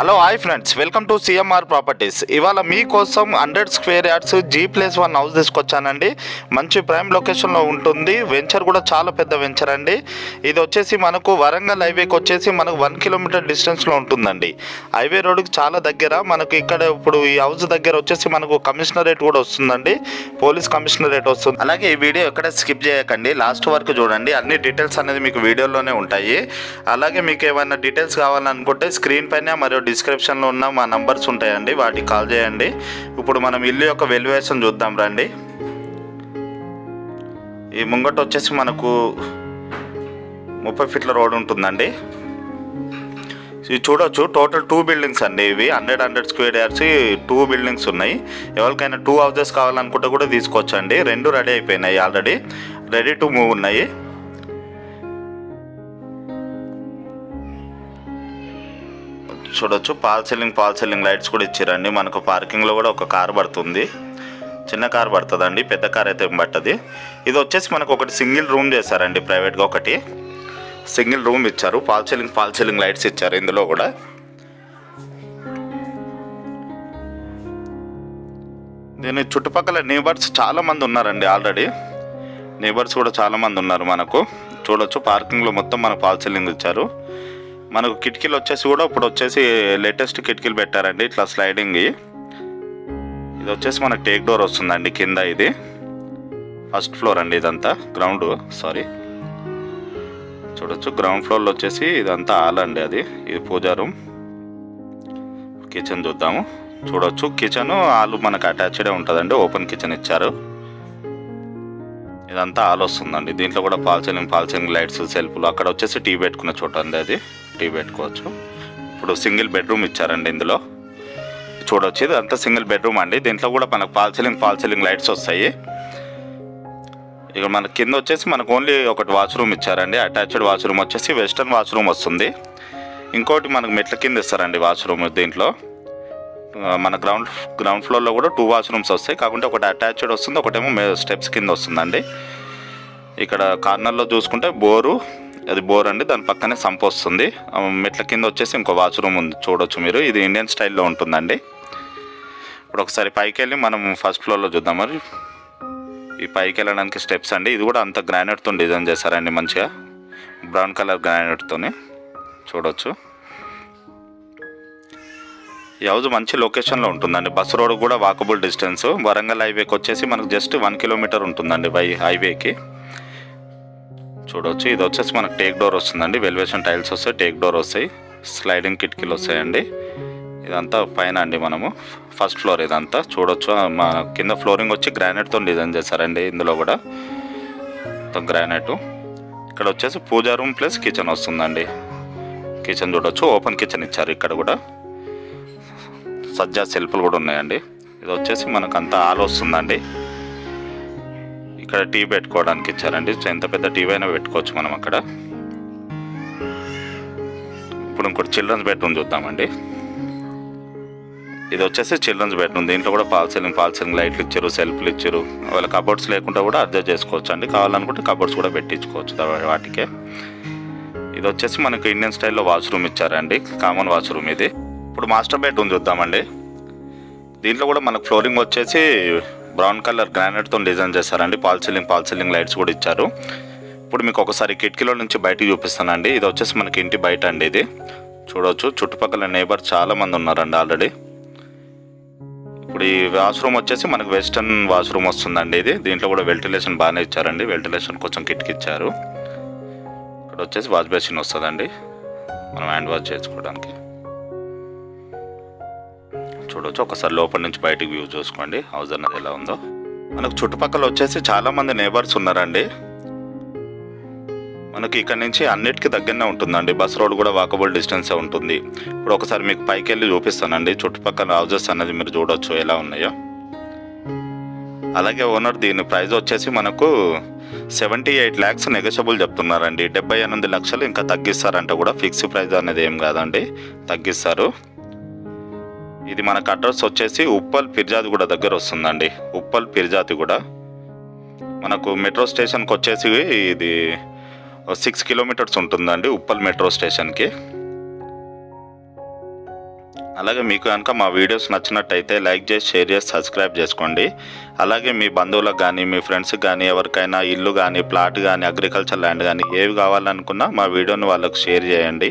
Hello hi friends, welcome to CMR properties. ఇవాళ మీకోసం 100 square yards G+1 house తీసుకొచ్చానండి. మంచి ప్రైమ్ లొకేషన్లో ఉంటుంది. వెంచర్ కూడా చాలా పెద్ద వెంచర్ అండి. ఇది వచ్చేసి మనకు వరంగల్ హైవేకి వచ్చేసి మనకు 1 కిలోమీటర్ డిస్టెన్స్లో ఉంటుందండి. హైవే రోడ్కి చాలా దగ్గర. మనకు ఇక్కడ ఇప్పుడు ఈ హౌస్ దగ్గర వచ్చేసి మనకు కమిషనరేట్ కూడా వస్తుందండి, పోలీస్ కమిషనరేట్ వస్తుంది. అలాగే ఈ వీడియో ఎక్కడ స్కిప్ చేయకండి, లాస్ట్ వరకు చూడండి. అన్ని డీటెయిల్స్ అనేది మీకు వీడియోలోనే ఉంటాయి. అలాగే మీకు ఏమైనా డీటెయిల్స్ కావాలనుకుంటే స్క్రీన్ పైన మరియు డిస్క్రిప్షన్లో ఉన్న మా నంబర్స్ ఉంటాయండి, వాటికి కాల్ చేయండి. ఇప్పుడు మనం ఇల్లు యొక్క వాల్యుయేషన్ చూద్దాం రండి. ఈ ముంగట వచ్చేసి మనకు 30 ఫీట్ల రోడ్ ఉంటుందండి. ఇది చూడొచ్చు, టోటల్ 2 బిల్డింగ్స్ అండి. ఇవి 100 స్క్వేర్ యార్డ్స్ 2 బిల్డింగ్స్ ఉన్నాయి. ఎవరికైనా 2 హౌసెస్ కావాలనుకుంటే కూడా తీసుకోవచ్చండి. 2 రెడీ అయిపోయినాయి, ఆల్రెడీ రెడీ టు మూవ్ ఉన్నాయి. చూడొచ్చు, పాల్ సీలింగ్ లైట్స్ కూడా ఇచ్చారండి. మనకు పార్కింగ్లో కూడా ఒక కార్ పడుతుంది, చిన్న కార్ పడుతుందండి, పెద్ద కార్ అయితే పట్టది. ఇది వచ్చేసి మనకు ఒకటి సింగిల్ రూమ్ చేశారండి, ప్రైవేట్గా ఒకటి సింగిల్ రూమ్ ఇచ్చారు. పాల్ సీలింగ్ లైట్స్ ఇచ్చారు ఇందులో కూడా. దీని చుట్టుపక్కల నేబర్స్ చాలామంది ఉన్నారండి, ఆల్రెడీ నేబర్స్ కూడా చాలామంది ఉన్నారు. మనకు చూడొచ్చు, పార్కింగ్లో మొత్తం మనకు పాల్ సీలింగ్ ఇచ్చారు. మనకు కిటికీలు వచ్చేసి కూడా ఇప్పుడు వచ్చేసి లేటెస్ట్ కిటికీలు పెట్టారండి, ఇట్లా స్లైడింగ్. ఇది వచ్చేసి మనకు టేక్ డోర్ వస్తుందండి కింద. ఇది ఫస్ట్ ఫ్లోర్ అండి, ఇదంతా గ్రౌండ్. చూడొచ్చు, గ్రౌండ్ ఫ్లోర్లో వచ్చేసి ఇదంతా హాల్ అండి. ఇది పూజా రూమ్. కిచెన్ చూద్దాము. చూడొచ్చు, కిచెన్ హాల్ మనకు అటాచ్డే ఉంటుందండి, ఓపెన్ కిచెన్ ఇచ్చారు. ఇదంతా హాల్ వస్తుందండి. దీంట్లో కూడా పాల్ సీలింగ్ లైట్స్, సెల్ఫ్లు. అక్కడ వచ్చేసి టీ పెట్టుకున్న చోట అండి, అది టీ పెట్టుకోవచ్చు. ఇప్పుడు సింగిల్ బెడ్రూమ్ ఇచ్చారండి ఇందులో. చూడొచ్చు, ఇది అంతా సింగిల్ బెడ్రూమ్ అండి. దీంట్లో కూడా మనకు పాల్ సీలింగ్ లైట్స్ వస్తాయి. ఇక మన కింద వచ్చేసి మనకు ఓన్లీ ఒకటి వాష్రూమ్ ఇచ్చారండి. అటాచ్డ్ వాష్రూమ్ వచ్చేసి వెస్టర్న్ వాష్రూమ్ వస్తుంది. ఇంకోటి మనకు మెట్ల కింద ఇస్తారండి వాష్రూమ్. దీంట్లో మన గ్రౌండ్ ఫ్లోర్లో కూడా 2 వాష్రూమ్స్ వస్తాయి, కాకుంటే ఒకటి అటాచ్డ్ వస్తుంది, ఒకటేమో స్టెప్స్ కింద వస్తుందండి. ఇక్కడ కార్నర్లో చూసుకుంటే అది బోర్ అండి, దాని పక్కనే సంప్ వస్తుంది. మెట్ల కింద వచ్చేసి ఇంకో వాష్రూమ్ ఉంది, చూడొచ్చు మీరు. ఇది ఇండియన్ స్టైల్లో ఉంటుందండి. ఇప్పుడు ఒకసారి పైకి వెళ్ళి మనం ఫస్ట్ ఫ్లోర్లో చూద్దాం. మరి ఈ పైకి వెళ్ళడానికి స్టెప్స్ అండి. ఇది కూడా అంత గ్రానైట్తో డిజైన్ చేశారండి, మంచిగా బ్రౌన్ కలర్ గ్రానైట్తోని. చూడొచ్చు, ఈ హౌస్ మంచి లొకేషన్లో ఉంటుందండి. బస్ రోడ్ కూడా వాకబుల్ డిస్టెన్స్. వరంగల్ హైవేకి వచ్చేసి మనకు జస్ట్ 1 కిలోమీటర్ ఉంటుందండి హైవేకి. చూడవచ్చు, ఇది వచ్చేసి మనకు టేక్ డోర్ వస్తుందండి. వెల్వేషన్ టైల్స్ వస్తాయి, టేక్ డోర్ వస్తాయి, స్లైడింగ్ కిటికీలు వస్తాయండి. ఇదంతా పైన అండి, మనము ఫస్ట్ ఫ్లోర్ ఇదంతా. చూడొచ్చు, మా కింద ఫ్లోరింగ్ వచ్చి గ్రానైట్తో డిజైన్ చేశారండి. ఇందులో కూడా మొత్తం గ్రానైట్. ఇక్కడ వచ్చేసి పూజా రూమ్ ప్లస్ కిచెన్ వస్తుందండి. కిచెన్ చూడొచ్చు, ఓపెన్ కిచెన్ ఇచ్చారు. ఇక్కడ కూడా సజ్జా సెల్ఫ్లు కూడా ఉన్నాయండి. ఇది వచ్చేసి మనకు అంతా హాల్ వస్తుందండి. ఇక్కడ టీ పెట్టుకోవడానికి ఇచ్చారండి. ఎంత పెద్ద టీవీ అయినా పెట్టుకోవచ్చు మనం అక్కడ. ఇప్పుడు ఇంకోటి చిల్డ్రన్స్ బెడ్రూమ్ చూద్దామండి. ఇది వచ్చేసి చిల్డ్రన్స్ బెడ్రూమ్. దీంట్లో కూడా పాల్ సీలింగ్ లైట్లు ఇచ్చారు, సెల్ఫ్లు ఇచ్చారు. వాళ్ళ కబోర్డ్స్ లేకుండా కూడా అడ్జస్ట్ చేసుకోవచ్చు అండి. కావాలనుకుంటే కబోర్డ్స్ కూడా పెట్టించుకోవచ్చు వాటికే. ఇది వచ్చేసి మనకు ఇండియన్ స్టైల్లో వాష్రూమ్ ఇచ్చారండి, కామన్ వాష్రూమ్ ఇది. ఇప్పుడు మాస్టర్ బెడ్రూమ్ చూద్దామండి. దీంట్లో కూడా మనకు ఫ్లోరింగ్ వచ్చేసి బ్రౌన్ కలర్ గ్రానైట్తో డిజైన్ చేశారండి. పాల్ సీలింగ్ లైట్స్ కూడా ఇచ్చారు. ఇప్పుడు మీకు ఒకసారి కిటికీలో నుంచి బయటికి చూపిస్తానండి. ఇది వచ్చేసి మనకి ఇంటి బయట అండి. ఇది చూడవచ్చు, చుట్టుపక్కల నేబర్ చాలామంది ఉన్నారండి ఆల్రెడీ. ఇప్పుడు ఈ వాష్రూమ్ వచ్చేసి మనకు వెస్టర్న్ వాష్రూమ్ వస్తుందండి. దీంట్లో కూడా వెంటిలేషన్ బాగానే ఇచ్చారండి. వెంటిలేషన్ కొంచెం కిటికీ ఇచ్చారు. ఇక్కడ వచ్చేసి వాష్ బేసిన్ వస్తుందండి, మనం హ్యాండ్ వాష్ చేసుకోవడానికి. చూడవచ్చు, ఒకసారి లోపల నుంచి బయటికి వ్యూ చూసుకోండి, హౌస్ అన్నది ఎలా ఉందో. మనకు చుట్టుపక్కల వచ్చేసి చాలామంది నేబర్స్ ఉన్నారండి. మనకి ఇక్కడ నుంచి అన్నిటికీ దగ్గరనే ఉంటుందండి. బస్ రోడ్ కూడా వాకబుల్ డిస్టెన్సే ఉంటుంది. ఇప్పుడు ఒకసారి మీకు పైకి వెళ్ళి చూపిస్తానండి. చుట్టుపక్కల హౌజెస్ అనేది మీరు చూడొచ్చు ఎలా ఉన్నాయో. అలాగే ఓనర్ దీని ప్రైస్ వచ్చేసి మనకు 78 lakhs నెగోషియబుల్ చెప్తున్నారండి. 78 లక్షలు ఇంకా తగ్గిస్తారంట కూడా. ఫిక్స్ ప్రైస్ అనేది ఏం కాదండి, తగ్గిస్తారు. ఇది మనకు అడ్రస్ వచ్చేసి ఉప్పల్ పిర్జాదిగూడ దగ్గర వస్తుందండి. ఉప్పల్ పిర్జాదిగూడ మనకు మెట్రో స్టేషన్కి వచ్చేసి ఇది 6 కిలోమీటర్స్ ఉంటుందండి ఉప్పల్ మెట్రో స్టేషన్కి. అలాగే మీకు కనుక మా వీడియోస్ నచ్చినట్టయితే లైక్ చేసి, షేర్ చేసి, సబ్స్క్రైబ్ చేసుకోండి. అలాగే మీ బంధువులకు కానీ, మీ ఫ్రెండ్స్కి కానీ, ఎవరికైనా ఇల్లు కానీ, ప్లాట్ కానీ, అగ్రికల్చర్ ల్యాండ్ కానీ ఏవి కావాలనుకున్నా మా వీడియోని వాళ్ళకు షేర్ చేయండి.